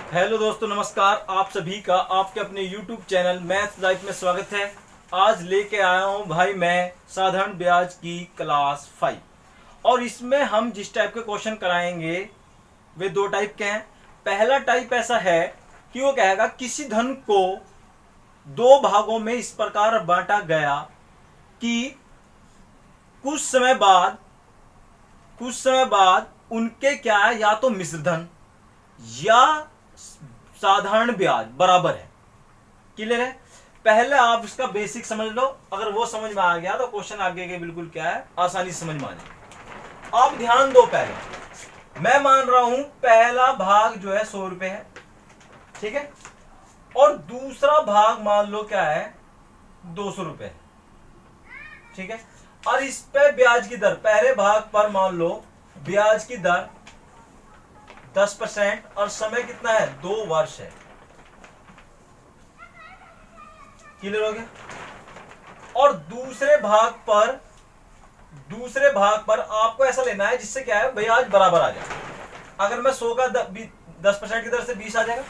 Hello दोस्तों, नमस्कार। आप सभी का आपके अपने YouTube चैनल मैथ लाइफ में स्वागत है। आज लेके आया हूं भाई मैं साधारण ब्याज की क्लास 5 और इसमें हम जिस टाइप के क्वेश्चन कराएंगे वे दो टाइप के हैं। पहला टाइप ऐसा है कि वो कहेगा किसी धन को दो भागों में इस प्रकार बांटा गया कि कुछ समय बाद उनके क्या है, या तो मिश्र धन या साधारण ब्याज बराबर है। क्लियर है? पहले आप इसका बेसिक समझ लो। अगर वो समझ में आ गया तो क्वेश्चन आगे के बिल्कुल क्या है, आसानी से समझ में आ जाए। आप ध्यान दो, पहले मैं मान रहा हूं पहला भाग जो है 100 रुपए है, ठीक है, और दूसरा भाग मान लो क्या है 200 रुपए, ठीक है। और इस पे ब्याज की दर, पहले भाग पर मान लो ब्याज की दर 10% और समय कितना है, 2 वर्ष है। क्लियर हो गया? और दूसरे भाग पर आपको ऐसा लेना है जिससे क्या है, ब्याज बराबर आ जाए। अगर मैं 100 का 10% की दर से 20 आ जाएगा।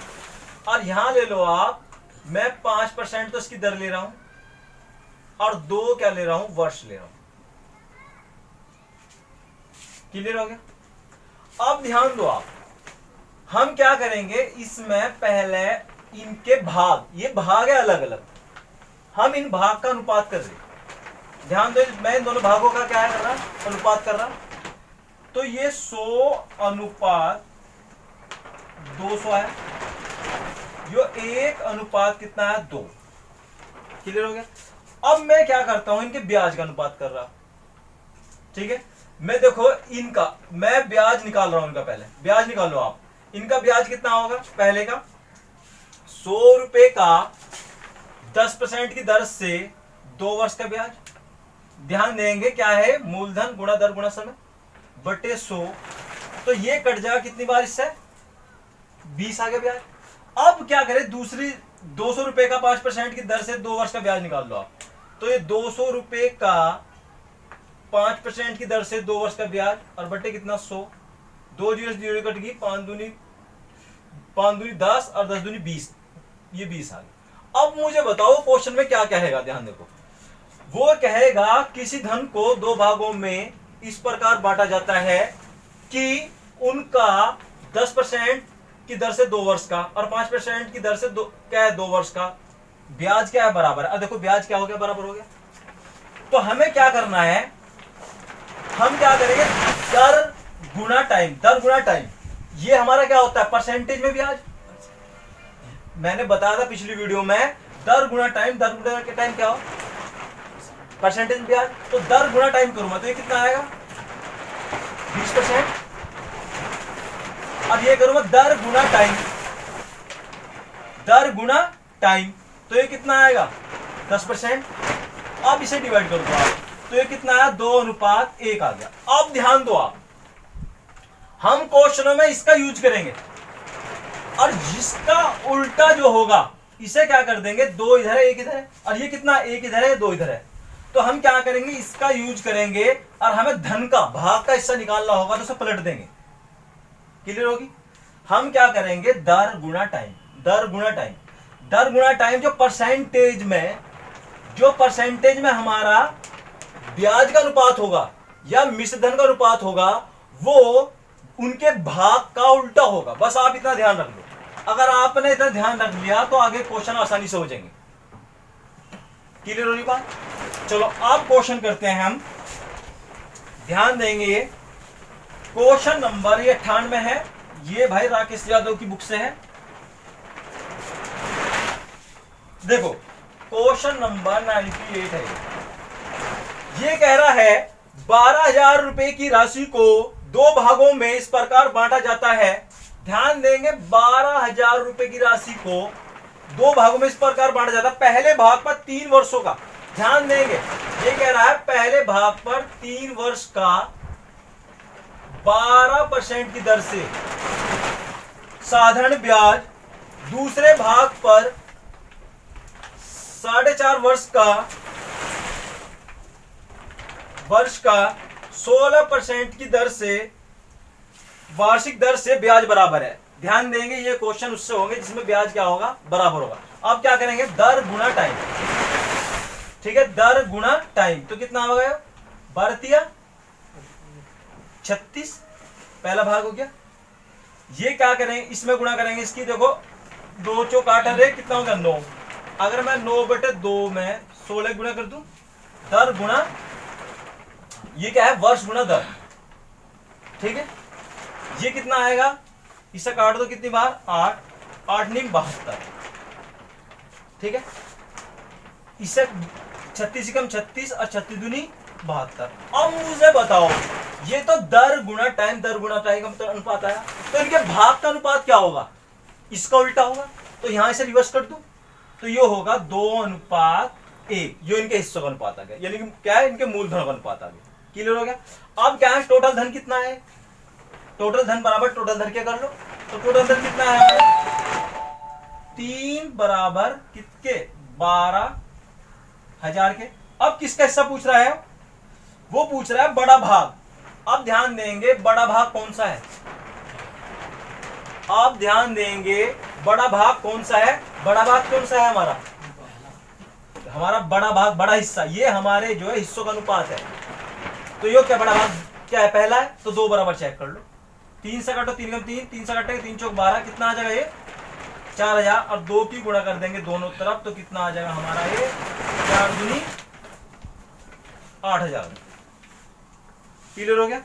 और यहां ले लो आप, मैं 5% तो इसकी दर ले रहा हूं और 2 क्या ले रहा हूं, वर्ष ले रहा हूं। क्लियर हो गया? अब ध्यान दो आप, हम क्या करेंगे इसमें, पहले इनके भाग, ये भाग है अलग अलग, हम इन भाग का अनुपात कर रहे हैं। ध्यान दो, मैं इन दोनों भागों का क्या कर रहा, अनुपात कर रहा। तो ये 100 अनुपात 200 है, जो 1 अनुपात कितना है, 2। क्लियर हो गया? अब मैं क्या करता हूं, इनके ब्याज का अनुपात कर रहा, ठीक है। मैं देखो इनका, मैं ब्याज निकाल रहा हूं इनका, पहले ब्याज निकाल लो आप। इनका ब्याज कितना होगा, पहले का 100 रुपए का 10% की दर से 2 वर्ष का ब्याज। ध्यान देंगे क्या है, मूलधन गुणा दर गुणा समय बटे 100। तो ये कट जाएगा कितनी बार इससे, 20 आ गया ब्याज। अब क्या करें, दूसरी 200 रुपए का 5% की दर से 2 वर्ष का ब्याज निकाल लो आप। तो ये 200 रुपए का 5% की दर से 2 वर्ष का ब्याज और बटे कितना, 100। 2 जीरो कट गई, 5 दूनी 10 और 10 दूनी 20, ये 20 आ गया। अब मुझे बताओ क्वेश्चन में क्या कहेगा, ध्यान देखो। वो कहेगा किसी धन को 2 भागों में इस प्रकार बांटा जाता है कि उनका 10% की दर से 2 वर्ष का और 5% की दर से क्या है, 2 वर्ष का ब्याज क्या है, बराबर है। अब देखो ब्याज क्या हो गया, बराबर हो गया। तो हमें क्या करना है, हम क्या करेंगे, दर गुणा टाइम। ये हमारा क्या होता है, परसेंटेज में ब्याज। मैंने बताया था पिछली वीडियो में, दर गुणा टाइम क्या हो, परसेंटेज में ब्याज। तो दर गुणा टाइम करूंगा तो ये कितना आएगा, 20%। अब ये करूंगा दर गुणा टाइम, तो ये कितना आएगा, 10%। अब इसे डिवाइड करूंगा तो ये कितना आया, 2 अनुपात 1 आ गया। अब ध्यान दो आप, हम क्वेश्चनों में इसका यूज करेंगे और जिसका उल्टा जो होगा इसे क्या कर देंगे, 2 इधर है 1 इधर है, और ये कितना, 1 इधर है 2 इधर है। तो हम क्या करेंगे, इसका यूज करेंगे और हमें धन का भाग का हिस्सा निकालना होगा तो उसे पलट देंगे। क्लियर होगी? हम क्या करेंगे, दर गुणा टाइम जो परसेंटेज में हमारा ब्याज का अनुपात होगा या मिश्र धन का अनुपात होगा, वो उनके भाग का उल्टा होगा। बस आप इतना ध्यान रख लो। अगर आपने इतना ध्यान रख लिया तो आगे क्वेश्चन आसानी से हो जाएंगे। क्लियर हो रही बात? चलो आप क्वेश्चन करते हैं हम, ध्यान देंगे। ये क्वेश्चन नंबर 98 है, ये भाई राकेश यादव की बुक से है। देखो क्वेश्चन नंबर 98 है। ये कह रहा है 12,000 रुपए की राशि को 2 भागों में इस प्रकार बांटा जाता है। ध्यान देंगे, 12,000 रुपए की राशि को 2 भागों में इस प्रकार बांटा जाता है। पहले भाग पर 3 वर्षों का, ध्यान देंगे, ये कह रहा है पहले भाग पर 3 वर्ष का 12% की दर से साधारण ब्याज, दूसरे भाग पर 4.5 वर्ष का 16% की दर से वार्षिक दर से ब्याज बराबर है। ध्यान देंगे ये क्वेश्चन उससे होंगे जिसमें ब्याज क्या होगा, बराबर होगा। अब क्या करेंगे, दर गुना टाइम, ठीक है, दर गुना टाइम। तो कितना हो गया, 12 36, पहला भाग हो गया। ये क्या करेंगे, इसमें गुणा करेंगे इसकी, देखो 2 चौक 8 है, कितना हो गया 9। अगर मैं 9/2 में 16 गुणा कर दूं, दर गुना, ये क्या है, वर्ष गुना दर, ठीक है। ये कितना आएगा, इसे काट दो कितनी बार, 8, 8 नहीं 72, ठीक है। इसे 36 कम 36 और 36 दूनी 72। अब मुझे बताओ, ये तो दर गुना टाइम, दर गुना टाइम का मतलब अनुपात आया, तो इनके भाग का अनुपात क्या होगा, इसका उल्टा होगा। तो यहां से रिवर्स कर दूं तो ये होगा 2:1, ये इनके हिस्सों का अनुपात आ गया, यानी कि क्या है, इनके मूलधन का अनुपात आ गया। क्लियर हो गया। अब क्या है, टोटल धन कितना है, टोटल धन बराबर टोटल धन, क्या कर लो, तो टोटल धन कितना है, 3 बराबर कितने, 12,000 के। अब किसका हिस्सा पूछ रहा है, वो पूछ रहा है बड़ा भाग। अब ध्यान देंगे बड़ा भाग कौन सा है, आप ध्यान देंगे बड़ा भाग कौन सा है, बड़ा भाग कौन सा है हमारा, हमारा बड़ा भाग, बड़ा हिस्सा, ये हमारे जो है हिस्सों का अनुपात है। तो ये क्या बड़ा भाग क्या है, पहला है, तो 2 बराबर चेक कर लो। 3 से काटो, 3 कम 3, 3 से काटेंगे 3 चौक 12, कितना आ जाएगा ये 4000, और 2 की गुणा कर देंगे दोनों तरफ, तो कितना आ जाएगा हमारा ये 4 दूनी 8,000। क्लियर हो गया।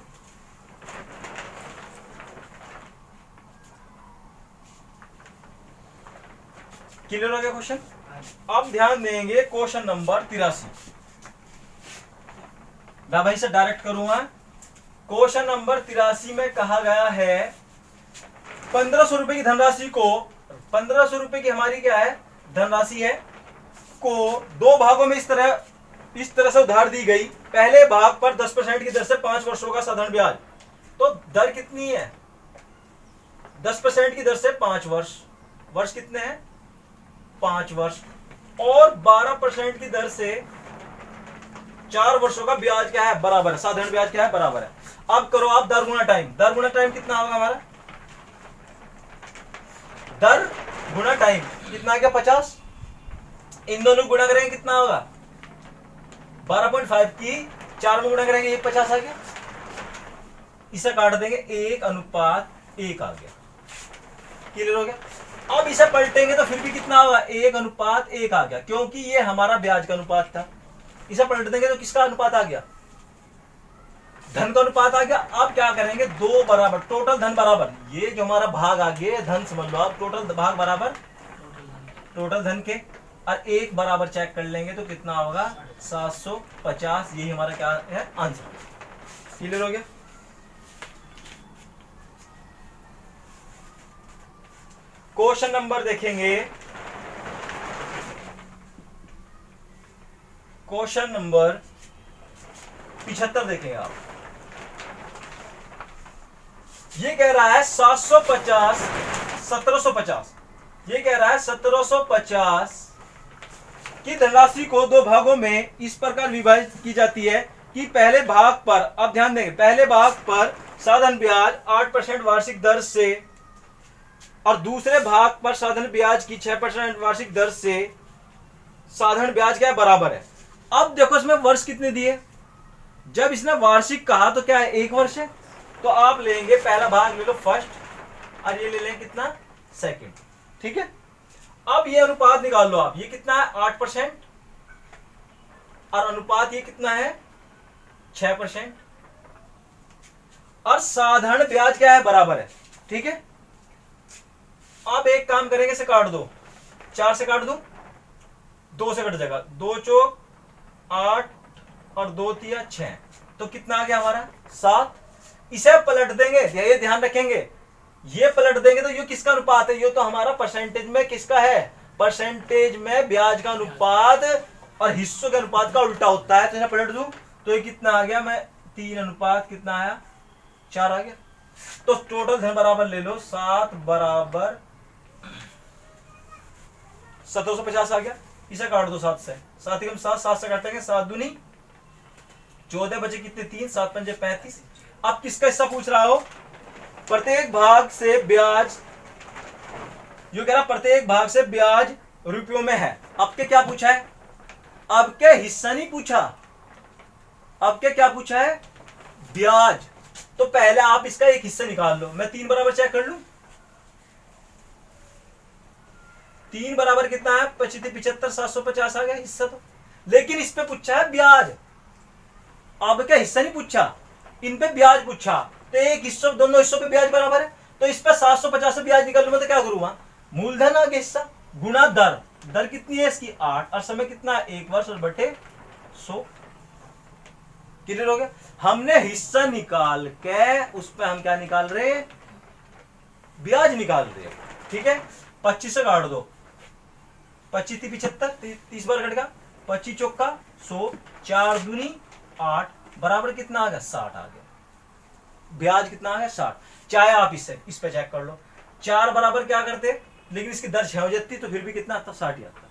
क्लियर हो गया क्वेश्चन। अब ध्यान देंगे क्वेश्चन नंबर 83, मैं वहीं से डायरेक्ट करूंगा। क्वेश्चन नंबर 83 में कहा गया है 1500 रुपए की धनराशि को, 1500 रुपए की हमारी क्या है धनराशि है, को 2 भागों में इस तरह से उधार दी गई। पहले भाग पर 10% की दर से 5 वर्षों का साधारण ब्याज। तो दर कितनी है, 10% की दर से 5 वर्ष, वर्ष कितने हैं 5 वर्ष, और 12% की दर से 4 वर्षों का ब्याज क्या है, बराबर है, साधारण ब्याज क्या है, बराबर है। अब करो आप दर गुना टाइम, दर गुना टाइम कितना होगा हमारा, दर गुना टाइम कितना आ गया 50, इन दोनों गुणा करेंगे कितना होगा 12.5 की 4 में गुणा करेंगे ये 50 आ गया, इसे काट देंगे 1:1 आ गया। क्लियर हो गया। अब इसे पलटेंगे तो फिर भी कितना होगा 1:1 आ गया, क्योंकि ये हमारा ब्याज का अनुपात था। इसे पलट देंगे तो किसका अनुपात आ गया, धन का अनुपात आ गया। अब क्या करेंगे 2 बराबर टोटल धन बराबर, ये जो हमारा भाग आ गया धन समझ लो आप, टोटल भाग बराबर टोटल धन के, और 1 बराबर चेक कर लेंगे तो कितना होगा 750, यही हमारा क्या है आंसर। क्लियर हो गया। क्वेश्चन नंबर देखेंगे, क्वेश्चन नंबर 75 देखेंगे आप। ये कह रहा है 750 1750, ये कह रहा है 1750 की धनराशि को 2 भागों में इस प्रकार विभाजित की जाती है कि पहले भाग पर, अब ध्यान देंगे, पहले भाग पर साधारण ब्याज 8% वार्षिक दर से और दूसरे भाग पर साधारण ब्याज की 6% वार्षिक दर से साधारण ब्याज क्या है, बराबर है। अब देखो इसमें वर्ष कितने दिए, जब इसने वार्षिक कहा तो क्या है 1 वर्ष है, तो आप लेंगे पहला भाग ले लो फर्स्ट और ये ले लें कितना सेकंड, ठीक है। अब ये अनुपात निकाल लो आप, ये कितना है 8% और अनुपात ये कितना है 6%, और साधारण ब्याज क्या है, बराबर है, ठीक है। अब एक काम करेंगे, इसे काट दो, 4 से काट दो, 2 से कट जाएगा, 2 चौक 8 और 2 तिया 6, तो कितना आ गया हमारा 7। इसे पलट देंगे, ये ध्यान रखेंगे, ये पलट देंगे तो ये किसका अनुपात है, ये तो हमारा परसेंटेज में किसका है, परसेंटेज में ब्याज का अनुपात और हिस्सों के अनुपात का उल्टा होता है। तो इसे पलट दूं तो ये कितना आ गया, मैं 3 अनुपात कितना आया 4 आ गया। तो टोटल धन बराबर ले लो 7 बराबर 1750 आ गया। इसे काट दो 7 से, 7 कम 7, 7 से काटेंगे 7 दूनी 14, बचे कितने 3, 7 पंजे 35। अब किसका हिस्सा पूछ रहा हो, प्रत्येक भाग से ब्याज जो कह रहा प्रत्येक भाग से ब्याज रुपयों में है। अब के क्या पूछा है? अब के हिस्सा नहीं पूछा, अब के क्या पूछा है? ब्याज। तो पहले आप इसका एक हिस्सा निकाल लो। मैं 3 बराबर चेक कर लूं। 3 बराबर कितना है? 25 75 750 आ गया हिस्सा तो। लेकिन इस पे पूछा है ब्याज, अब क्या हिस्सा नहीं पूछा, इन पे ब्याज पूछा। तो एक हिस्सों दोनों हिस्सों पे ब्याज बराबर है, तो इस पे 750 से ब्याज निकाल लूं तो क्या करूंगा? मूलधन आ गया हिस्सा गुना दर। दर कितनी है इसकी? 8, और समय कितना है? 1 वर्ष और बटे 100। क्लियर हो गया? हमने हिस्सा निकाल के उस पे हम क्या निकाल रहे? ब्याज निकाल रहे। ठीक है, 25 से काट दो, 25 75 30 बार कट गया, 25 चौका 100, 4 दूनी 8 बराबर कितना आ गया? 60 आ गया। ब्याज कितना आ गया? 60। चाहे आप इस पे चेक कर लो, 4 बराबर क्या करते, लेकिन इसकी दर 6 हो जाती तो फिर भी कितना आता? 60 ही आता।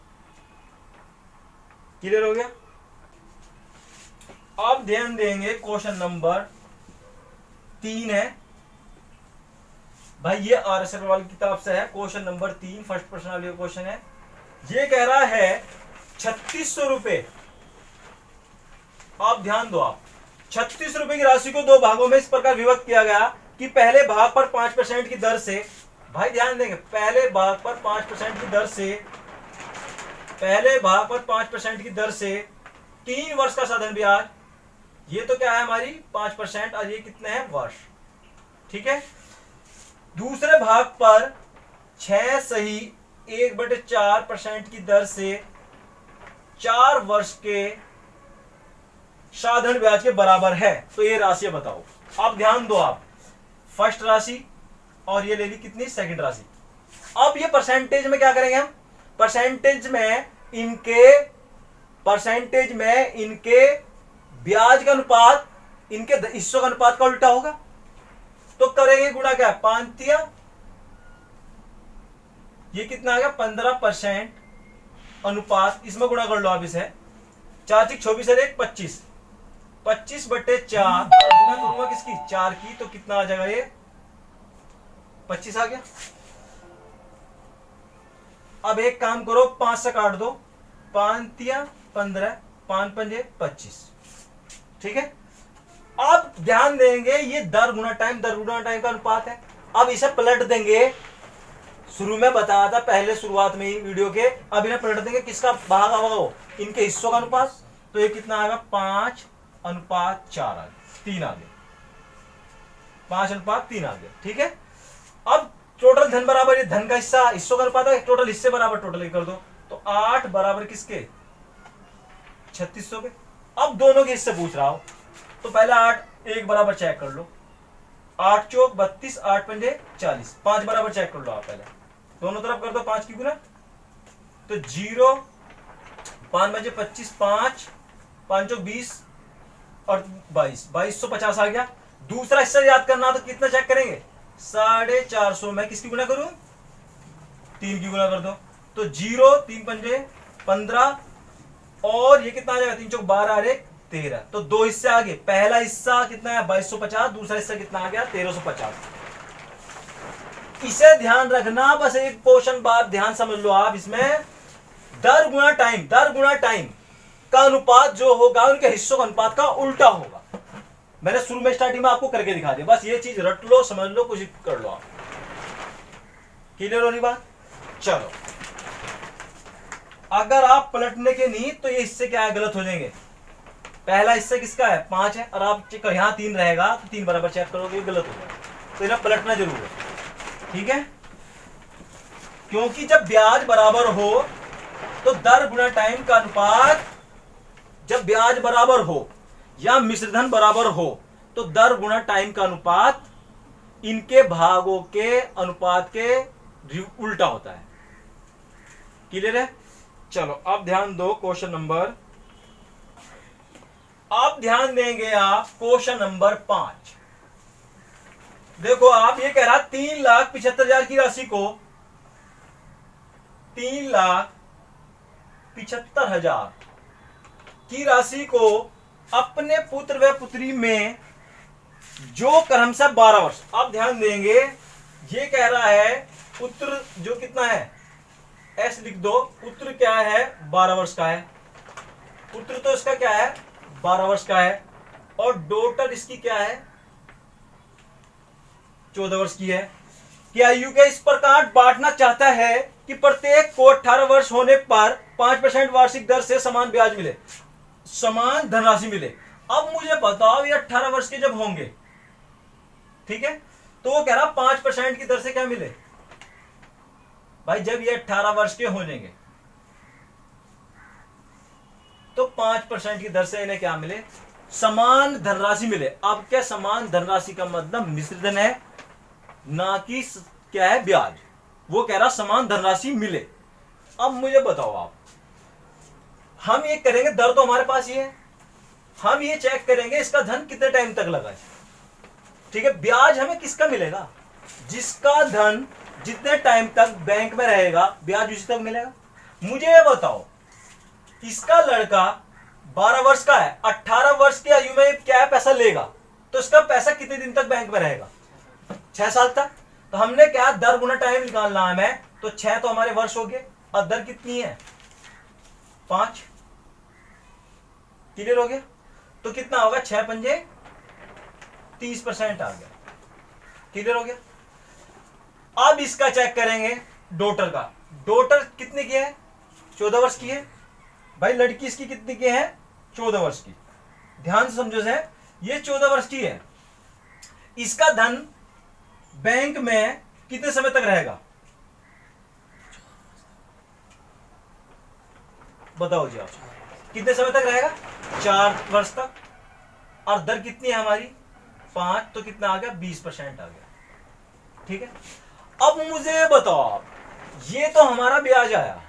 क्लियर हो गया? अब ध्यान देंगे क्वेश्चन नंबर 3 है भाई, ये RS अग्रवाल की किताब से है। क्वेश्चन नंबर 3 फर्स्ट प्रश्न वाले क्वेश्चन है। ये कह रहा है 3600 रुपए। आप ध्यान दो, आप 36 रुपए की राशि को 2 भागों में इस प्रकार विभक्त किया गया कि पहले भाग पर 5% की दर से, भाई ध्यान देंगे, पहले भाग पर 5% की दर से, पहले भाग पर 5% की दर से 3 वर्ष का साधन ब्याज, ये तो क्या है हमारी 5%, और ये कितने हैं? वर्ष। ठीक है। दूसरे भाग पर 6 सही 1/4% की दर से 4 वर्ष के साधन ब्याज के बराबर है। तो ये राशि बताओ। अब ध्यान दो, आप फर्स्ट राशि और ये ले ली कितनी? सेकंड राशि। अब ये परसेंटेज में क्या करेंगे हम? परसेंटेज में इनके ब्याज का अनुपात इनके हिस्सों का अनुपात का उल्टा होगा। तो करेंगे गुणा क्या? 5 ये कितना आ गया? 15% अनुपात, इसमें गुणा कर लो आप इसे। 4 × 24 और 1 25, 25/4 गुणा करूंगा किसकी? 4 की, तो कितना आ जाएगा? ये 25 आ गया। अब एक काम करो, 5 से काट दो, 5 15, 5 पंजे 25। ठीक है। अब ध्यान देंगे, ये दर गुणा टाइम का अनुपात है। अब इसे पलट देंगे, शुरू में बताया था पहले शुरुआत में ही वीडियो के, अब इन्हें पलट देंगे, किसका भाग होगा? इनके हिस्सों का अनुपात। तो ये कितना आएगा? 5:4 आ गया, 3 आ गया, 5:3 आ गया। ठीक है। अब टोटल धन बराबर, ये धन का हिस्सा हिस्सों का अनुपात है, टोटल हिस्से बराबर टोटल कर दो, तो 8 बराबर किसके? 3600 के। अब दोनों के हिस्से पूछ रहा हो, तो पहले 8 1 बराबर चेक कर लो, 8 चौक 32, 8 पंजे 40, 5 बराबर चेक कर लो आप पहले, दोनों तरफ कर दो 5 की गुना, तो 0 5 बजे 25, 5 5 चौक 20 और 22, 2250 आ गया। दूसरा हिस्सा याद करना, तो कितना चेक करेंगे? 450 में किसकी गुना करूं? 3 की गुना कर दो, तो 0 3 पंजे 15 और ये कितना आ जाएगा? 3 चौक 12 और 1 13, तो 2 हिस्से आ गए। पहला हिस्सा कितना है? 2250, दूसरा हिस्सा कितना आ गया? 1350। इसे ध्यान रखना, बस एक पोर्शन बात ध्यान समझ लो आप, इसमें दर गुणा टाइम का अनुपात जो होगा उनके हिस्सों का अनुपात का उल्टा होगा। मैंने शुरू में स्टार्टिंग में आपको करके दिखा दिया, बस ये चीज रट लो, समझ लो, कुछ कर लो आप। क्लियर हो रही बात? चलो, अगर आप पलटने के नहीं तो ये हिस्से क्या है? गलत हो जाएंगे। पहला हिस्सा किसका है? 5 है, और आप यहां 3 रहेगा तो 3 बराबर चेक करोगे, गलत हो जाएगा, तो इन्हें पलटना जरूर है। ठीक है, क्योंकि जब ब्याज बराबर हो तो दर गुणा टाइम का अनुपात, जब ब्याज बराबर हो या मिश्रधन बराबर हो तो दर गुणा टाइम का अनुपात इनके भागों के अनुपात के उल्टा होता है। क्लियर है? चलो अब ध्यान दो, क्वेश्चन नंबर, आप ध्यान देंगे आप क्वेश्चन नंबर 5। देखो आप, ये कह रहा 3,75,000 की राशि को 3,75,000 की राशि को अपने पुत्र व पुत्री में जो क्रमशः 12 वर्ष। आप ध्यान देंगे, ये कह रहा है उत्तर जो कितना है एस लिख दो, उत्तर क्या है 12 वर्ष का है, उत्तर तो इसका क्या है 12 वर्ष का है, और डॉटर इसकी क्या है 14 वर्ष की है। क्या आयु के इस प्रकार बांटना चाहता है कि प्रत्येक को 18 वर्ष होने पर 5% वार्षिक दर से समान ब्याज मिले, समान धनराशि मिले। अब मुझे बताओ ये 18 वर्ष के जब होंगे, ठीक है, तो वो कह रहा 5% की दर से क्या मिले भाई, जब ये 18 वर्ष के हो जाएंगे तो 5% की दर से इन्हें क्या मिले, समान धनराशि मिले। अब क्या समान धनराशि का मतलब मिश्रधन है, ना कि क्या है ब्याज। वो कह रहा समान धनराशि मिले। अब मुझे बताओ आप, हम ये करेंगे, दर तो हमारे पास ही है, हम ये चेक करेंगे इसका धन कितने टाइम तक लगा है, ठीक है। ब्याज हमें किसका मिलेगा, जिसका धन जितने टाइम तक बैंक में रहेगा ब्याज उसी तक मिलेगा। मुझे ये बताओ, इसका लड़का 12 वर्ष का है, 18 वर्ष की आयु में क्या पैसा लेगा, तो इसका पैसा कितने दिन तक बैंक में रहेगा, 6 साल तक। तो हमने क्या दर गुना टाइम निकालना है हमें, तो 6 तो हमारे वर्ष हो गए, और दर कितनी है 5। क्लियर हो गया, तो कितना होगा 6 पंजे 30% आ गया। क्लियर हो गया। अब इसका चेक करेंगे डॉटर का, डॉटर कितने की है 14 वर्ष की है भाई, लड़की इसकी कितनी की है 14 वर्ष की। ध्यान से समझो से, ये 14 वर्ष की है, इसका धन बैंक में कितने समय तक रहेगा बताओ जी आप, कितने समय तक रहेगा 4 वर्ष तक, और दर कितनी है हमारी 5, तो कितना आ गया 20% आ गया, ठीक है। अब मुझे बताओ आप, ये तो हमारा ब्याज आया,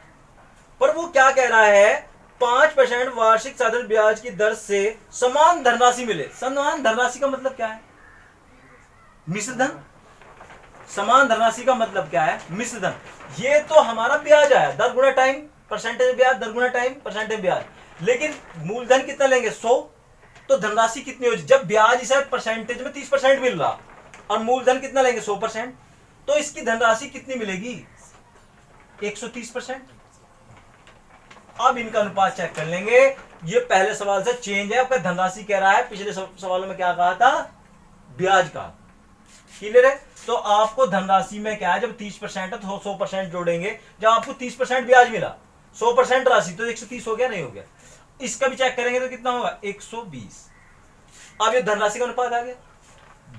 पर वो क्या कह रहा है 5% वार्षिक साधारण ब्याज की दर से समान धनराशि मिले। समान धनराशि का मतलब क्या है, मिश्रधन। समान धनराशि का मतलब क्या है, मिश्रधन। ये तो हमारा ब्याज आया, दर गुना टाइम परसेंटेज ब्याज, दर गुना टाइम परसेंटेज ब्याज, लेकिन मूलधन कितना लेंगे 100, तो धनराशि कितनी हो, जब ब्याज इसे परसेंटेज में 30% मिल रहा और मूलधन कितना लेंगे 100%, तो इसकी धनराशि कितनी मिलेगी 130%। अब इनका अनुपात चेक कर लेंगे। ये पहले सवाल से चेंज है, आपका धनराशि कह रहा है, पिछले सवालों में क्या कहा था ब्याज का। क्लियर है। तो आपको धनराशि में क्या है, जब 30% है तो 100% जोड़ेंगे। जब आपको 30% ब्याज मिला 100% राशि, तो 130 हो गया नहीं हो गया। इसका भी चेक करेंगे तो कितना होगा 120। अब ये धनराशि का अनुपात आ गया,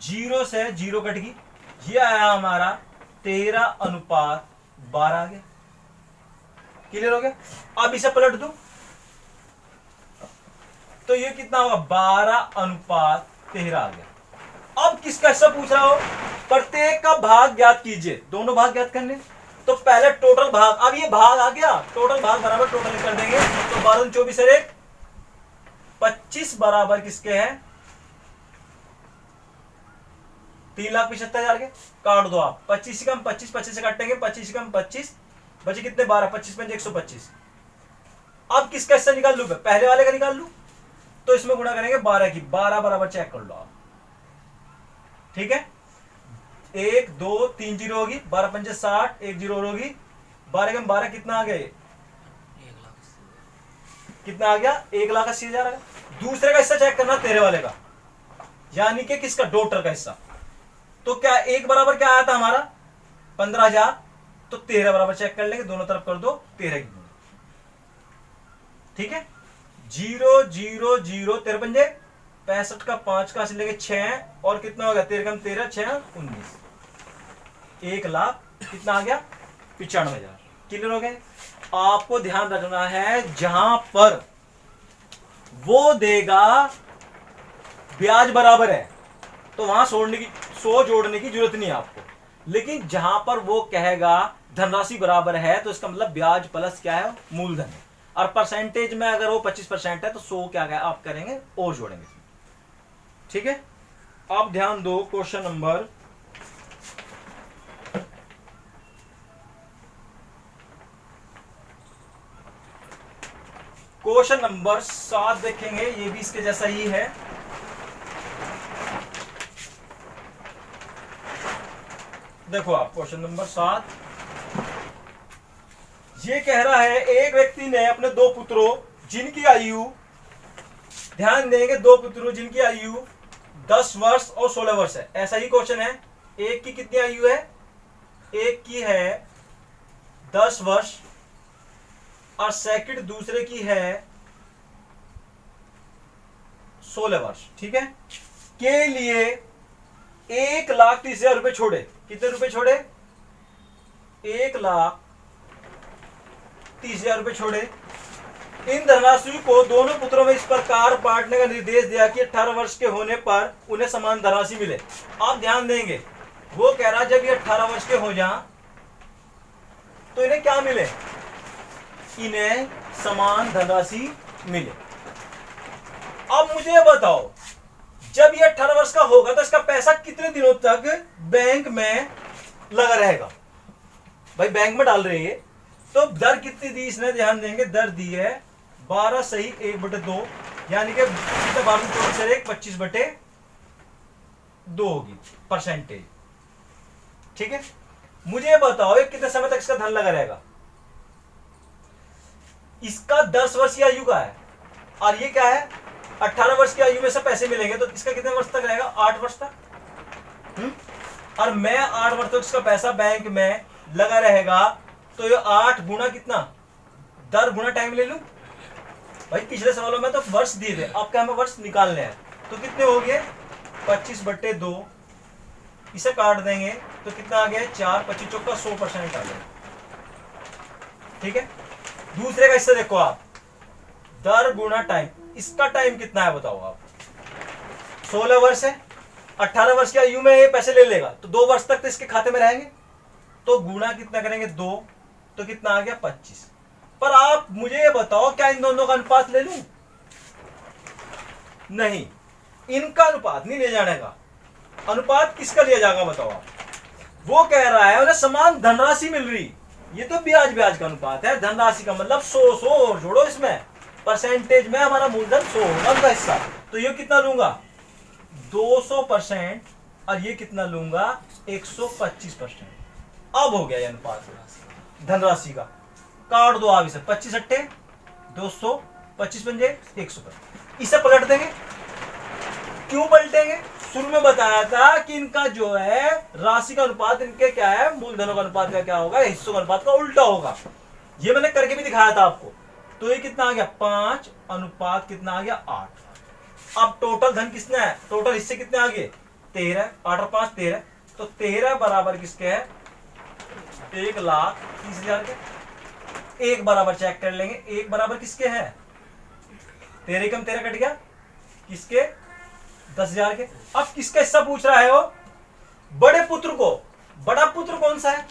0 से 0 कट गई, ये आया हमारा 13:12 आ गया। क्लियर हो गया। अब इसे पलट दो तो ये कितना होगा 12:13 आ गया। अब किसका हिस्सा पूछ रहा हो, प्रत्येक का भाग ज्ञात कीजिए, दोनों भाग ज्ञात करने। तो पहले टोटल भाग, अब ये भाग आ गया, टोटल भाग बराबर टोटल कर देंगे, तो 12 24 और 1 25 बराबर किसके हैं 3,75,000 के। काट दो आप, 25 से कम 25, 25 से काटेंगे 25 से कम 25, बचे कितने 12, 25 पंजे 125। अब किसका हिस्सा निकाल लू, पहले वाले का निकाल लू, तो इसमें गुणा करेंगे 12 की, 12 बराबर चेक कर लो आप, ठीक है। 1 2 3 जीरो होगी, 12 पंजे 60, 1 जीरो होगी, 12 कम 12 कितना आ गया, कितना आ गया 1,80,000 आ गया। दूसरे का हिस्सा चेक करना तेरे वाले का, यानी कि किसका डॉटर का हिस्सा। तो क्या एक बराबर क्या आया था हमारा 15,000, तो 13 बराबर चेक कर लेंगे, दोनों तरफ कर दो 13 की, ठीक है। 0 0 0 13 पंजे 65 का 5 कहां से लेंगे 6, और कितना हो गया 13 कम 13 6 19, 1 लाख कितना आ गया 95,000। क्लियर हो गए। आपको ध्यान रखना है, जहां पर वो देगा ब्याज बराबर है तो वहां 100 जोड़ने की जरूरत नहीं है आपको, लेकिन जहां पर वो कहेगा धनराशि बराबर है तो इसका मतलब ब्याज प्लस क्या है मूलधन है, और परसेंटेज में अगर वो 25% है तो 100 क्या है आप करेंगे और जोड़ेंगे, ठीक है। आप ध्यान दो, क्वेश्चन नंबर क्वेश्चन नंबर 7 देखेंगे, ये भी इसके जैसा ही है। देखो आप क्वेश्चन नंबर 7, ये कह रहा है एक व्यक्ति ने अपने दो पुत्रों जिनकी आयु, ध्यान देंगे, दो पुत्रों जिनकी आयु 10 वर्ष और 16 वर्ष है। ऐसा ही क्वेश्चन है। एक की कितनी आयु है? एक की है 10 वर्ष और सेकंड दूसरे की है 16 वर्ष, ठीक है। के लिए 1,30,000 रुपए छोड़े। कितने रुपए छोड़े? 1,30,000 रुपए छोड़े। इन धनराशि को दोनों पुत्रों में इस प्रकार बांटने का निर्देश दिया कि 18 वर्ष के होने पर उन्हें समान धनराशि मिले। आप ध्यान देंगे, वो कह रहा जब ये 18 वर्ष के हो जाएं तो इन्हें क्या मिले? इन्हें समान धनराशि मिले। अब मुझे बताओ, जब ये 18 वर्ष का होगा तो इसका पैसा कितने दिनों तक बैंक में लगा रहेगा? भाई बैंक में डाल रही है तो दर कितनी दी इसने? ध्यान देंगे, दर दी है 12 सही 1/2, यानी कि 25/2 होगी परसेंटेज, ठीक है। मुझे बताओ ये कितने समय तक इसका धन लगा रहेगा? इसका 10 वर्ष की आयु का है और ये क्या है 18 वर्ष की आयु में से पैसे मिलेंगे, तो इसका कितने वर्ष तक रहेगा? 8 वर्ष तक। और मैं 8 वर्ष तक इसका पैसा बैंक में लगा रहेगा, तो ये 8 गुना कितना? दर गुना टाइम ले लूं। भाई पिछले सवालों में तो वर्ष दिए थे, अब क्या हमें वर्ष निकालने हैं, तो कितने हो गए? 25/2, इसे काट देंगे तो कितना आ गया? 4, 25 चौका 100% आ गया, ठीक है। दूसरे का हिस्सा देखो आप, दर गुना टाइम। इसका टाइम कितना है बताओ आप? 16 वर्ष है, 18 वर्ष की आयु में ये पैसे ले लेगा तो 2 वर्ष तक तो इसके खाते में रहेंगे, तो गुना कितना करेंगे? 2, तो कितना आ गया? 25। पर आप मुझे ये बताओ, क्या इन दोनों का अनुपात ले लूं? नहीं, इनका अनुपात नहीं ले जाने का। अनुपात किसका लिया जाएगा बताओ आप? वो कह रहा है उन्हें समान धनराशि मिल रही, ये तो ब्याज का अनुपात है। धनराशि का मतलब 100 और जोड़ो इसमें, परसेंटेज में हमारा मूलधन 100 होगा उनका हिस्सा, तो ये कितना लूंगा? 200%, और ये कितना लूंगा? 125%। अब हो गया ये अनुपात धनराशि का। काट दो आप इसे, 25 अट्ठे 200, 25 पंजे 100। इसे पलट देंगे। क्यों पलटेंगे? शुरू में बताया था कि इनका जो है राशि का अनुपात इनके क्या है, मूलधनों का अनुपात का क्या होगा? हिस्सों का अनुपात का उल्टा होगा। ये मैंने करके भी दिखाया था आपको। तो ये कितना आ गया? 5 अनुपात कितना आ गया? 8। अब टोटल धन किसने है? टोटल हिस्से कितने आ गए? 13। 8 और 5 13, तो 13 बराबर किसके है? 1,30,000 के। एक बराबर चेक कर लेंगे, एक बराबर किसके है? 13 कम 13 कट गया, किसके? 10,000 के। अब किसका हिस्सा पूछ रहा है वो? बड़े पुत्र को। बड़ा पुत्र कौन सा है?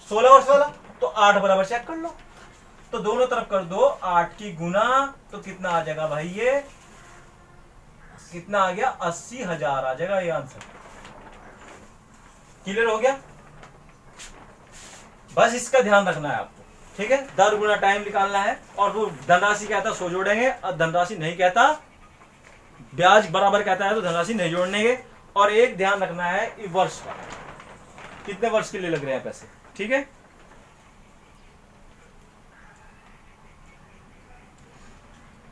16 वर्ष वाला। तो 8 बराबर चेक कर लो, तो दोनों तरफ कर दो 8 की गुना, तो कितना आ जाएगा भाई? ये कितना आ गया? 80,000 आ जाएगा ये आंसर। क्लियर हो गया? बस इसका ध्यान रखना है आपको, ठीक है। दर गुना टाइम निकालना है, और वो धनराशि कहता 100 जोड़ेंगे, और धनराशि नहीं कहता, ब्याज बराबर कहता है तो धनराशि नहीं जोड़ने। और एक ध्यान रखना है वर्ष का, कितने वर्ष के लिए लग रहे हैं पैसे, ठीक है।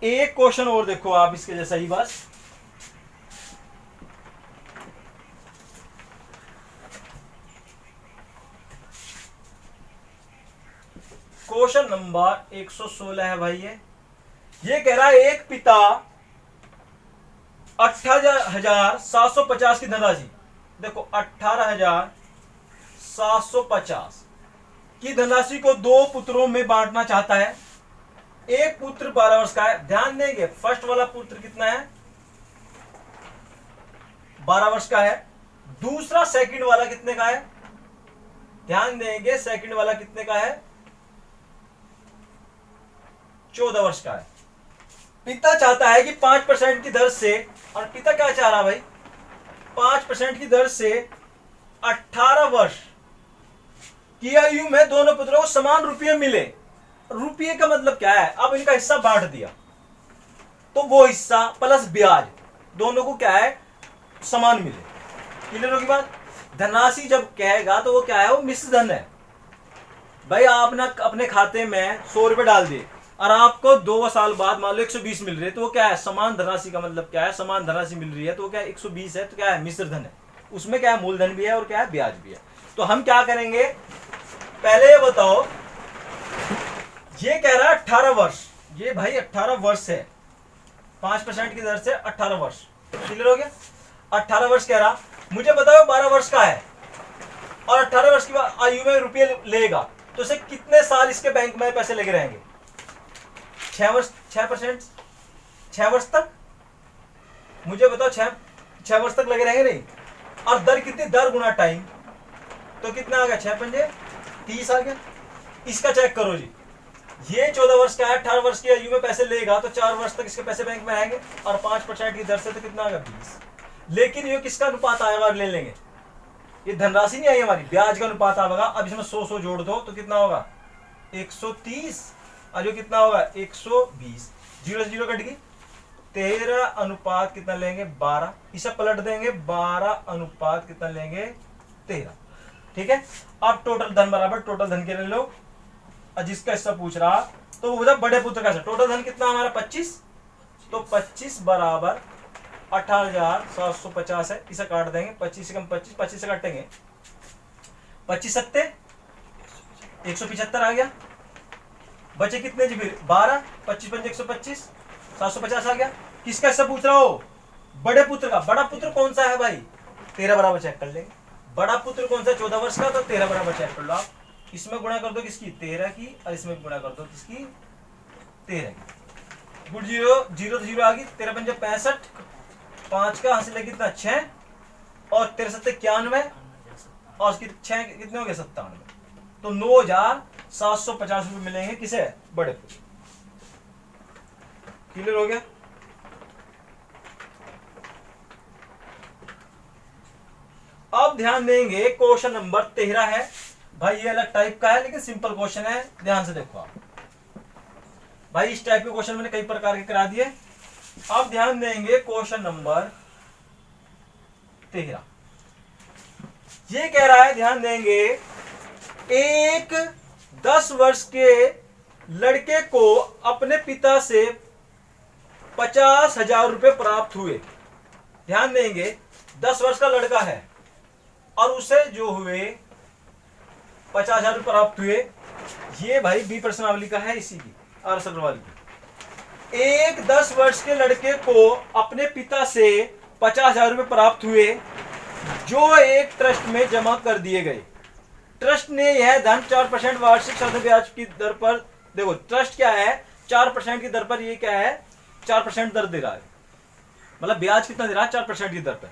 एक क्वेश्चन और देखो आप इसके जैसा ही बस। क्वेश्चन नंबर 116 है भाई। ये कह रहा है एक पिता 18,750 की धनराशि, देखो 18,750 की धनराशि को 2 पुत्रों में बांटना चाहता है। एक पुत्र 12 वर्ष का है। ध्यान देंगे, फर्स्ट वाला पुत्र कितना है? 12 वर्ष का है। दूसरा सेकंड वाला कितने का है? ध्यान देंगे, सेकंड वाला कितने का है? 14 वर्ष का है। पिता चाहता है कि 5% की दर से, और पिता क्या चाह रहा भाई? 5% की दर से 18 वर्ष की आयु में दोनों पुत्रों को समान रुपये मिले। रुपये का मतलब क्या है? अब इनका हिस्सा बांट दिया, तो वो हिस्सा प्लस ब्याज दोनों को क्या है? समान मिले। क्लियर होगी बात? धनराशि जब कहेगा तो वो क्या है? वो मिश्र धन है। भाई आपने अपने खाते में 100 रुपए डाल दिए और आपको 2 साल बाद मान लो 120 मिल रही है, तो वो क्या है, समान धनराशि का मतलब क्या है, समान धनराशि मिल रही है तो वो क्या है 120 है, तो क्या है मिश्र धन है, उसमें क्या है मूलधन भी है और क्या है ब्याज भी है। तो हम क्या करेंगे, पहले ये बताओ, ये कह रहा है 18 वर्ष, ये भाई 18 वर्ष है, 5% की दर से 18 वर्ष, क्लियर हो गया। 18 वर्ष कह रहा, मुझे बताओ 12 वर्ष का है और 18 वर्ष की आयु में रुपये लेगा, तो इसे कितने साल इसके बैंक में पैसे लगे रहेंगे, 6 वर्ष, 6%, 6 वर्ष तक, मुझे बताओ 6 वर्ष तक लगे रहेंगे नहीं, और दर कितनी, दर गुना टाइम, तो कितना आ गया, 6 पंजे 30 आ गया। इसका चेक करो जी, ये 14 वर्ष का है, 18 वर्ष की आयु में पैसे लेगा तो 4 वर्ष तक इसके पैसे बैंक में आएंगे और 5% की दर से तो कितना आएगा 20। लेकिन ये किसका अनुपात आएगा, ले लेंगे, ये धनराशि नहीं आई हमारी, ब्याज का अनुपात आएगा। अब इसमें 100 जोड़ दो तो कितना होगा 130, और जो कितना होगा 120, 0 से 0 कट गई, 13 अनुपात कितना लेंगे 12, इसे पलट देंगे 12 अनुपात कितना लेंगे 13, ठीक है। अब टोटल धन बराबर टोटल धन के ले लो, और जिसका हिस्सा पूछ रहा तो वो बोला बड़े पुत्र का, टोटल धन कितना हमारा 25, तो 25 बराबर 18,750 है, इसे काट देंगे, 25 से कम 25, 25 से काटेंगे 25 सत्ते 175 आ गया, बचे कितने जी फिर 12, 25 पंजे 125, 750 आ गया। किसका हिस्सा पूछ रहा हो, बड़े पुत्र का। बड़ा पुत्र कौन सा है भाई, 13 बराबर चेक कर लेंगे, बड़ा पुत्र कौन सा 14 वर्ष का, तो 13 बराबर चेक कर लो आप, इसमें गुणा कर दो किसकी 13 की, और इसमें गुणा कर दो किसकी 13 की, गुड 0 0 तो 0 आ गई, 13 पंजे 65, 5 का हासिल है कितना 6, और 13 सत्ते 91, और उसकी 6 कितने हो गए 97, तो 9,750 रुपए मिलेंगे किसे, बड़े पुत्र। क्लियर हो गया। अब ध्यान देंगे क्वेश्चन नंबर 13 है भाई, ये अलग टाइप का है लेकिन सिंपल क्वेश्चन है, ध्यान से देखो आप भाई, इस टाइप के क्वेश्चन मैंने कई प्रकार के करा दिए। अब ध्यान देंगे क्वेश्चन नंबर 13, ये कह रहा है, ध्यान देंगे, एक 10 वर्ष के लड़के को अपने पिता से 50,000 रुपए प्राप्त हुए। ध्यान देंगे 10 वर्ष का लड़का है और उसे जो हुए 50,000 रुपए प्राप्त हुए, ये भाई बी प्रश्नावली का है, इसी की आर अग्रवाल की। एक 10 वर्ष के लड़के को अपने पिता से 50,000 रुपए प्राप्त हुए जो एक ट्रस्ट में जमा कर दिए गए। ट्रस्ट ने यह धन 4% वार्षिक साधारण ब्याज की दर पर, देखो ट्रस्ट क्या है 4% की दर पर, ये क्या है 4% दर दे रहा है, मतलब ब्याज कितना दे रहा है 4% की दर पर।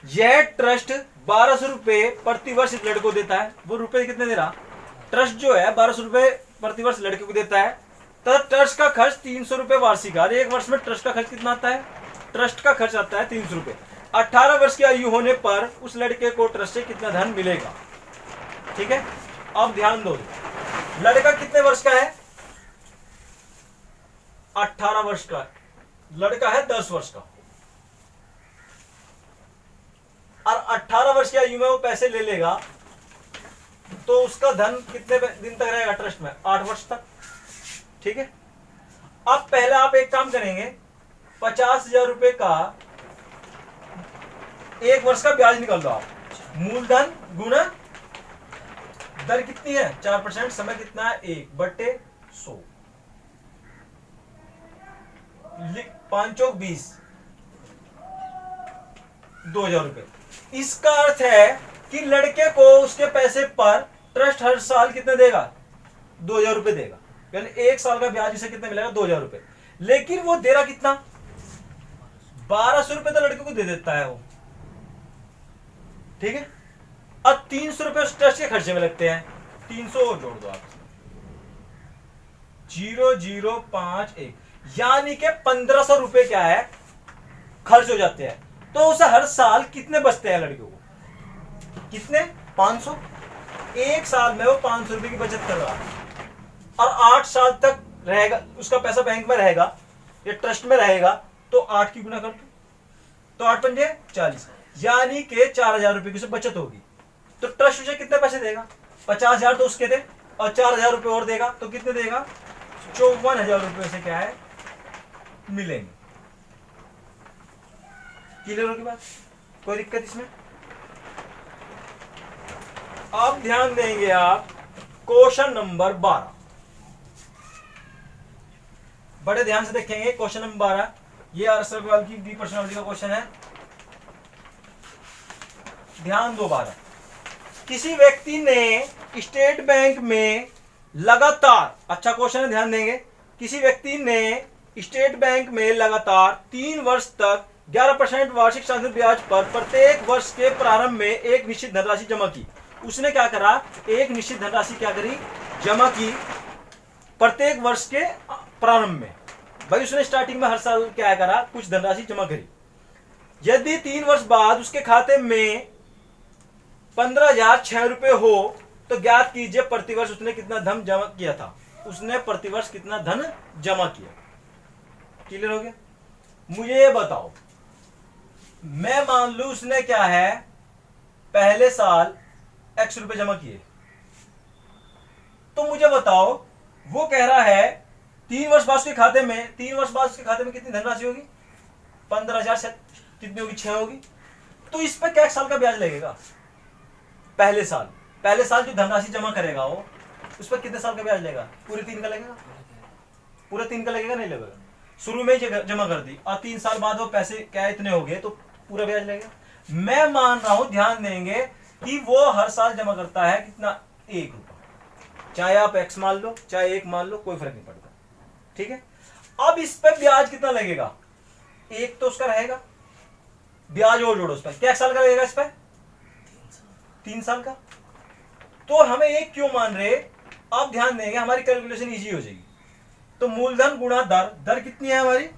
यह ट्रस्ट 1200 रुपए प्रति वर्ष इस लड़के को देता है, वो रुपए कितने दे रहा, ट्रस्ट जो है 1200 रुपए प्रति वर्ष लड़के को देता है, तथा ट्रस्ट का खर्च 300 रुपए वार्षिक, और एक वर्ष में ट्रस्ट का खर्च कितना आता है, ट्रस्ट का खर्च आता है 300 रुपए। 18 वर्ष की आयु होने पर उस लड़के को ट्रस्ट से कितना धन मिलेगा, ठीक है। अब ध्यान दो, लड़का कितने वर्ष का है, 18 वर्ष का, लड़का है 10 वर्ष का, और 18 वर्ष की आयु में वो पैसे ले लेगा तो उसका धन कितने दिन तक रहेगा ट्रस्ट में, 8 वर्ष तक, ठीक है। अब पहले आप एक काम करेंगे, 50,000 रुपए का एक वर्ष का ब्याज निकाल दो आप, मूलधन गुना दर कितनी है 4%, समय कितना है 1/100, 5 चौक 20, 2,000 रुपए। इसका अर्थ है कि लड़के को उसके पैसे पर ट्रस्ट हर साल कितने देगा, 2,000 रुपए देगा, यानी 1 साल का ब्याज इसे कितने मिलेगा 2,000 रुपए। लेकिन वो दे रहा कितना, 1200 रुपए तो लड़के को दे देता है वो, ठीक है। अब 300 रुपए उस ट्रस्ट के खर्चे में लगते हैं, 300 और जोड़ दो आप, 0,051, यानी कि 1,500 रुपए क्या है खर्च हो जाते हैं। तो उसे हर साल कितने बचते हैं लड़के को, कितने 500, 1 साल में वो 500 रुपए की बचत कर रहा है, और 8 साल तक रहेगा उसका पैसा बैंक में रहेगा या ट्रस्ट में रहेगा, तो 8 की गुना कर दो, तो 8 पंजे 40, यानी कि 4,000 रुपए की उसे बचत होगी। तो ट्रस्ट उसे कितने पैसे देगा, 50,000 तो उसके थे, और 4,000 रुपये और देगा तो कितने देगा? 54,000 रुपये से क्या है मिलेंगे। क्लियर होगी बात? कोई दिक्कत इसमें? अब ध्यान देंगे आप क्वेश्चन नंबर 12, बड़े ध्यान से देखेंगे। क्वेश्चन नंबर 12 ये आरएस अग्रवाल की बी पर्सनालिटी का क्वेश्चन है। ध्यान दो 12, किसी व्यक्ति ने स्टेट बैंक में लगातार, अच्छा क्वेश्चन है ध्यान देंगे, किसी व्यक्ति ने स्टेट बैंक में लगातार 3 वर्ष तक 11% वार्षिक साधारण ब्याज पर प्रत्येक वर्ष के प्रारंभ में एक निश्चित धनराशि जमा की। उसने क्या करा? एक निश्चित धनराशि क्या करी? जमा की प्रत्येक वर्ष के प्रारंभ में। भाई उसने स्टार्टिंग में हर साल क्या करा? कुछ धनराशि जमा करी। यदि 3 वर्ष बाद उसके खाते में 15,006 रुपए हो तो ज्ञात कीजिए प्रतिवर्ष उसने कितना धन जमा किया था। उसने प्रतिवर्ष कितना धन जमा किया। क्लियर हो गया? मुझे ये बताओ, मैं मान लू उसने क्या है पहले साल x रुपए जमा किए, तो मुझे बताओ वो कह रहा है 3 वर्ष बाद उसके खाते में, 3 वर्ष बाद उसके खाते में कितनी धनराशि होगी? 15,000 कितनी होगी? 6 होगी। तो इस पर क्या साल का ब्याज लगेगा? पहले साल जो धनराशि जमा करेगा वो, उस पर कितने साल का ब्याज लगेगा? पूरे 3 का लगेगा? पूरे 3 का लगेगा? नहीं लगेगा। शुरू में ही जमा कर दी और 3 साल बाद वो पैसे क्या इतने हो गए तो पूरा ब्याज लगेगा। मैं मान रहा हूं, ध्यान देंगे कि वो हर साल जमा करता है कितना? 1 रुपया। चाहे आप x मान लो चाहे 1 मान लो, कोई फर्क नहीं पड़ता। ठीक है। अब इस पे ब्याज कितना लगेगा? 1 तो उसका रहेगा, ब्याज और जोड़ो उस पर, क्या साल का लगेगा? इस पर 3 साल का। तो हमें 1 क्यों मान रहे? अब ध्यान देंगे हमारी कैलकुलेशन इजी हो जाएगी। तो मूलधन गुणा दर कितनी है हमारी?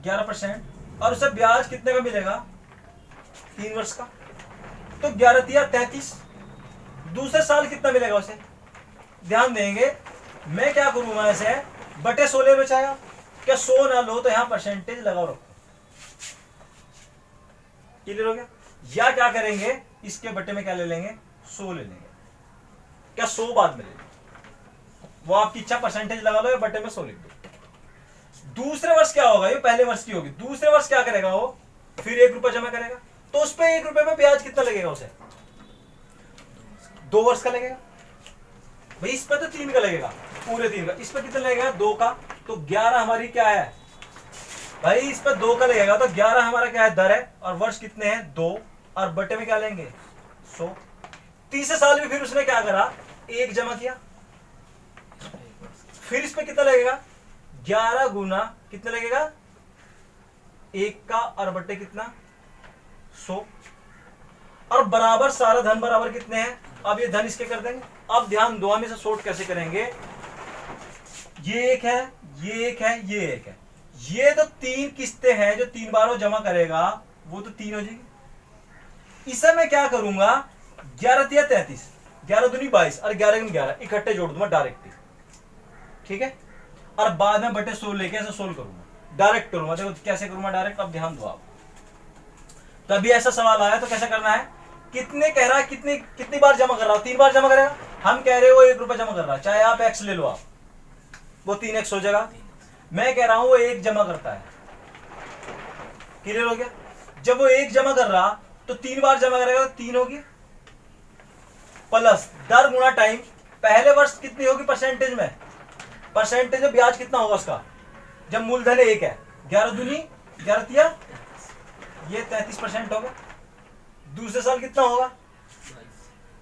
11%। और उसे ब्याज कितने का मिलेगा? 3 वर्ष का। तो 11 तिया 33। दूसरे साल कितना मिलेगा उसे? ध्यान देंगे मैं क्या करूंगा, ऐसे बटे 16 बचाएगा। क्या 100 ना लो तो यहां परसेंटेज लगाओ रखो। क्लियर हो गया? या क्या करेंगे, इसके बटे में क्या ले लेंगे? 100 ले लेंगे। क्या 100 बाद में ले लेंगे, वो आपकी इच्छा, परसेंटेज लगा लो या बटे में 100 लिख दो। दूसरे वर्ष क्या होगा? ये पहले वर्ष की होगी। दूसरे वर्ष क्या करेगा वो? फिर 1 रुपया जमा करेगा। तो उस पर 1 रुपये में ब्याज कितना लगेगा उसे? 2 वर्ष का लगेगा। भाई इस पर तो 3 का लगेगा, पूरे 3 का। इस पर कितना लगेगा? 2 का। तो 11 हमारी क्या है भाई? इस पर 2 का लगेगा तो 11 हमारा क्या है? दर है। और वर्ष कितने हैं? 2। और बटे में क्या लेंगे? 100। तीसरे साल भी फिर उसने क्या करा? 1 जमा किया। फिर इस पे कितना लगेगा? 11 गुना कितना लगेगा? 1 का। और बटे कितना? 100। और बराबर सारा धन बराबर कितने हैं? अब ये धन इसके कर देंगे। अब ध्यान दो, हम इसे शॉर्ट कैसे करेंगे? ये 1 है, ये 1 है, ये 1 है। ये तो 3 किस्तें हैं जो 3 बार वो जमा करेगा, वो तो 3 हो जाएगी। इसे मैं क्या करूंगा? 11 तिया 33, 11 दूनी 22 और 11 गुना 11 इकट्ठे जोड़ दूंगा डायरेक्ट। ठीक है। और बाद में बटे 100 लेके ऐसे सोल्व करूंगा, डायरेक्ट करूंगा। देखो कैसे करूंगा डायरेक्ट, अब ध्यान दो आप। कभी ऐसा सवाल आया तो कैसे करना है? कितने कह रहा है, कितनी बार जमा कर रहा है? 3 बार जमा करेगा। हम कह रहे हो 1 रुपया जमा कर रहा है, चाहे आप x ले लो, आप वो 3x हो जाएगा। मैं कह रहा हूं वो 1 जमा करता है। क्लियर हो गया? जब वो 1 जमा कर रहा तो 3 बार जमा करेगा तो 3 होगी, प्लस दर गुणा टाइम। पहले वर्ष कितनी होगी परसेंटेज में? परसेंटेज में ब्याज कितना होगा उसका? जब मूलधन 1 है, 11 दूनी 11 तिया ये 33% होगा। दूसरे साल कितना होगा?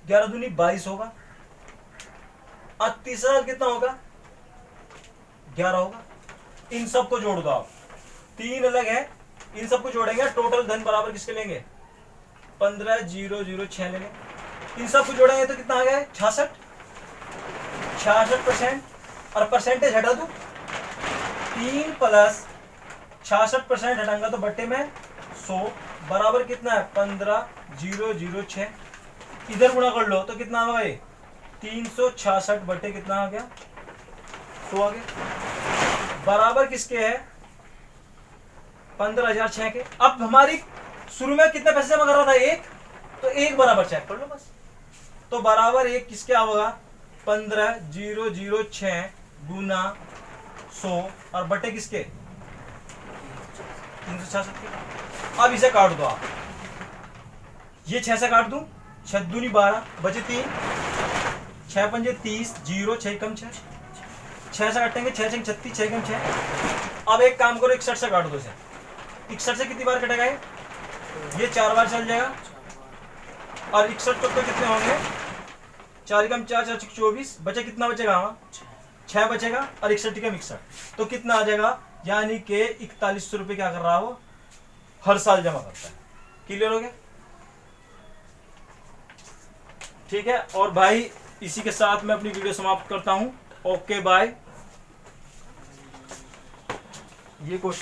11 दूनी 22 होगा। और तीसरा साल कितना होगा? 11 होगा। इन सबको जोड़ दो आप, 3 अलग है, इन सबको जोड़ेंगे, टोटल धन बराबर किसके लेंगे? 15,006 लेंगे। इन सबको जोड़ेंगे तो कितना आ गया? 66%। और परसेंटेज हटा दो, 3 प्लस 66% हटाऊंगा तो बटे में 100 बराबर कितना है? 15,006। इधर गुणा कर लो तो कितना आ गया? 366 बटे कितना आ गया? 100 आ गया। बराबर किसके है? 15,006 के। अब हमारी शुरू में कितने पैसे जमा कर रहा था? 1, तो 1 बराबर चेक कर लो बस। तो बराबर एक किसके होगा 15,006 गुना 100 और बटे किसके 366 के। अब इसे काट दो आप, ये 6 से काट दूं, 6 दूनी 12 बचे 3, 6 पंजे 30, 0 6 कम 6, 6 से काटेंगे 6 6 36, 6 कम 6। अब एक काम करो 61 से काट दो इसे, 61 से कितनी बार कटेगा ये 4 बार चल जाएगा और 61 तो कितने होंगे 4 कम 4 4 24, बचे कितना बचेगा वहाँ 6 बचेगा और 61 कम 61 तो कितना आ जाएगा, यानी कि 4100 रुपये क्या कर रहा हो हर साल जमा करता है। क्लियर हो गया? ठीक है। और भाई इसी के साथ मैं अपनी वीडियो समाप्त करता हूं। Okay bye. ये क्वेश्चन